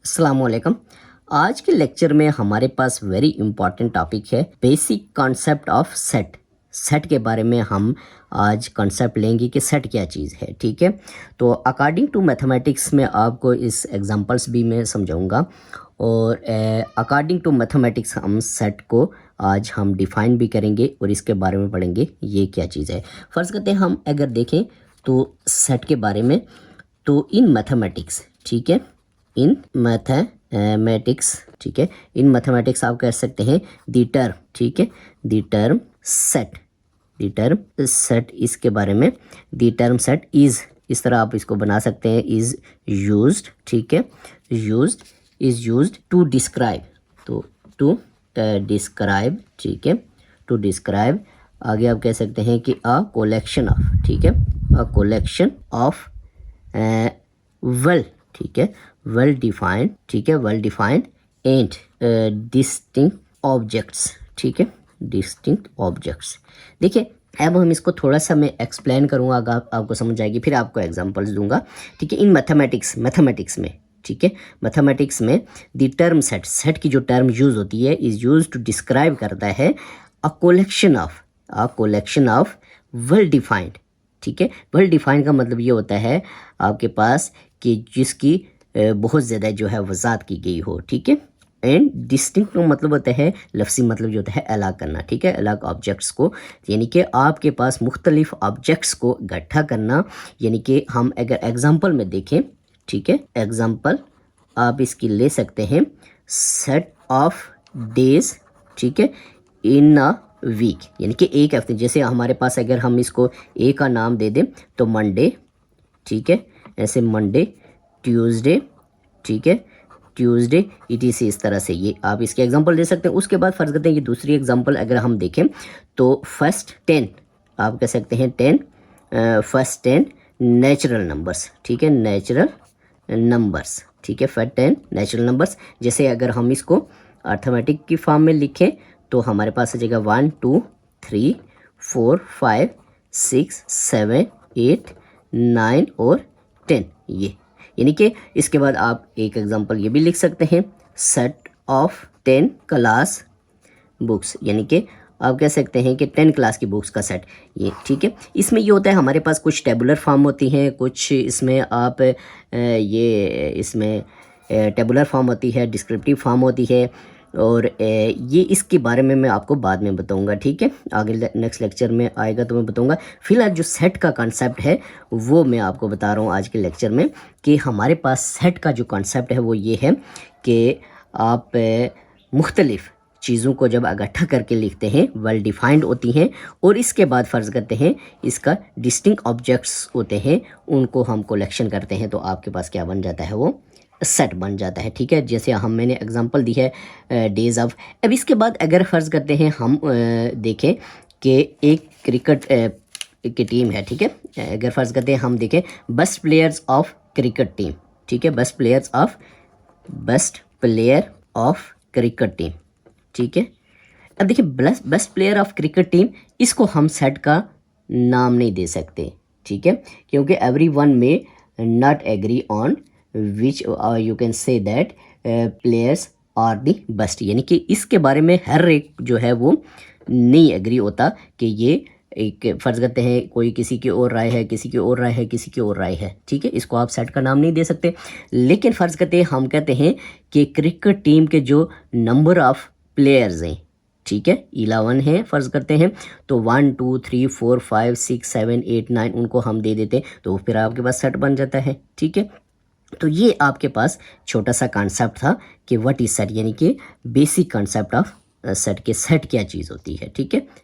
अस्सलामुअलैकुम। आज के लेक्चर में हमारे पास वेरी इंपॉर्टेंट टॉपिक है basic concept of set. Set के बारे में हम आज कॉन्सेप्ट लेंगे कि सेट क्या चीज़ है। ठीक है, तो अकॉर्डिंग टू मैथमेटिक्स में आपको इस एग्जांपल्स भी मैं समझाऊंगा और अकॉर्डिंग टू मैथमेटिक्स हम सेट को आज हम डिफ़ाइन भी करेंगे और इसके बारे में पढ़ेंगे ये क्या चीज़ है। फ़र्ज़ करते हैं हम अगर देखें तो सेट के बारे में, तो इन मैथमेटिक्स, ठीक है, इन मैथमेटिक्स, ठीक है, इन मैथमेटिक्स आप कह सकते हैं द टर्म, ठीक है, the term set, the term set, इसके बारे में द टर्म सेट इज़, इस तरह आप इसको बना सकते हैं, इज़ यूज्ड, ठीक है, used, is used to describe, तो टू डिस्क्राइब, ठीक है, टू डिस्क्राइब, आगे आप कह सकते हैं कि अ कोलेक्शन ऑफ, ठीक है, अ कोलेक्शन ऑफ वेल, ठीक है, वेल डिफाइंड, ठीक है, well defined and distinct objects, ठीक है, डिस्टिंक्ट ऑब्जेक्ट्स। देखिए अब हम इसको थोड़ा सा मैं एक्सप्लेन करूँगा, अगर आपको समझ आएगी, फिर आपको एग्जांपल्स दूंगा। ठीक है, इन मैथमेटिक्स में, ठीक है, मैथमेटिक्स में द टर्म सेट, सेट की जो टर्म यूज़ होती है इज़ यूज टू डिस्क्राइब करता है अ कोलेक्शन ऑफ वेल डिफाइंड, ठीक है, वेल डिफाइंड का मतलब ये होता है आपके पास कि जिसकी बहुत ज़्यादा जो है वजात की गई हो, ठीक है, एंड डिस्टिंक्ट मतलब होता है, लफ्सी मतलब जो होता है अलग करना, ठीक है, अलग ऑब्जेक्ट्स को, यानी कि आपके पास मुख्तलिफ ऑब्जेक्ट्स को इकट्ठा करना। यानी कि हम अगर एग्जांपल में देखें, ठीक है, एग्जांपल आप इसकी ले सकते हैं, सेट ऑफ डेज, ठीक है, इन अ वीक, यानी कि एक हफ्ते, जैसे हमारे पास अगर हम इसको ए का नाम दे दें तो मंडे, ठीक है, ऐसे मंडे, ट्यूसडे, ठीक है, ट्यूसडे, ETC, इस तरह से ये आप इसके एग्जांपल दे सकते हैं। उसके बाद फ़र्ज़ करते हैं ये दूसरी एग्जांपल अगर हम देखें तो फर्स्ट 10 आप कह सकते हैं 10, फर्स्ट 10 नेचुरल नंबर्स, ठीक है, नेचुरल नंबर्स, ठीक है, फर्स्ट 10 नेचुरल नंबर्स। जैसे अगर हम इसको अर्थमेटिक की फॉर्म में लिखें तो हमारे पास आ जाएगा 1 2 3 4 5 6 7 8 9 और 10, ये, यानी कि इसके बाद आप एक एग्जांपल ये भी लिख सकते हैं, सेट ऑफ 10 क्लास बुक्स, यानी कि आप कह सकते हैं कि 10 क्लास की बुक्स का सेट, ये, ठीक है। इसमें ये होता है हमारे पास कुछ टेबुलर फॉर्म होती हैं, कुछ इसमें आप ये इसमें टेबुलर फॉर्म होती है, डिस्क्रिप्टिव फॉर्म होती है, और ये इसके बारे में मैं आपको बाद में बताऊंगा, ठीक है, आगे नेक्स्ट लेक्चर में आएगा तो मैं बताऊंगा। फिलहाल जो सेट का कॉन्सेप्ट है वो मैं आपको बता रहा हूँ आज के लेक्चर में, कि हमारे पास सेट का जो कॉन्सेप्ट है वो ये है कि आप मुख्तलिफ़ चीज़ों को जब इकट्ठा करके लिखते हैं, वेल डिफाइंड होती हैं, और इसके बाद फ़र्ज़ करते हैं इसका डिस्टिंक्ट ऑब्जेक्ट्स होते हैं, उनको हम कलेक्शन करते हैं, तो आपके पास क्या बन जाता है, वो सेट बन जाता है, ठीक है। जैसे मैंने एग्जांपल दी है डेज ऑफ। अब इसके बाद अगर फ़र्ज़ करते हैं हम देखें कि एक क्रिकेट की टीम है, ठीक है, अगर फ़र्ज़ करते हैं हम देखें best players of cricket team, ठीक है, best player of cricket team, ठीक है। अब देखिए best player of cricket team, इसको हम सेट का नाम नहीं दे सकते, ठीक है, क्योंकि everyone may not agree on which you can say that players are the best, यानी कि इसके बारे में हर एक जो है वो नहीं एग्री होता कि ये एक, फ़र्ज़ करते हैं कोई किसी की और राय है, किसी की और राय है, किसी की और राय है, ठीक है, इसको आप सेट का नाम नहीं दे सकते। लेकिन फ़र्ज़ करते हैं हम कहते हैं कि क्रिकेट टीम के जो नंबर ऑफ प्लेयर्स हैं, ठीक है, 11 है फ़र्ज़ करते हैं, तो 1 2 3 4 5 6 7 8 9 उनको हम दे देते हैं, तो फिर आपके पास सेट बन जाता है, ठीक है। तो ये आपके पास छोटा सा कॉन्सेप्ट था कि व्हाट इज सेट, यानी कि बेसिक कॉन्सेप्ट ऑफ सेट, के सेट क्या चीज़ होती है, ठीक है।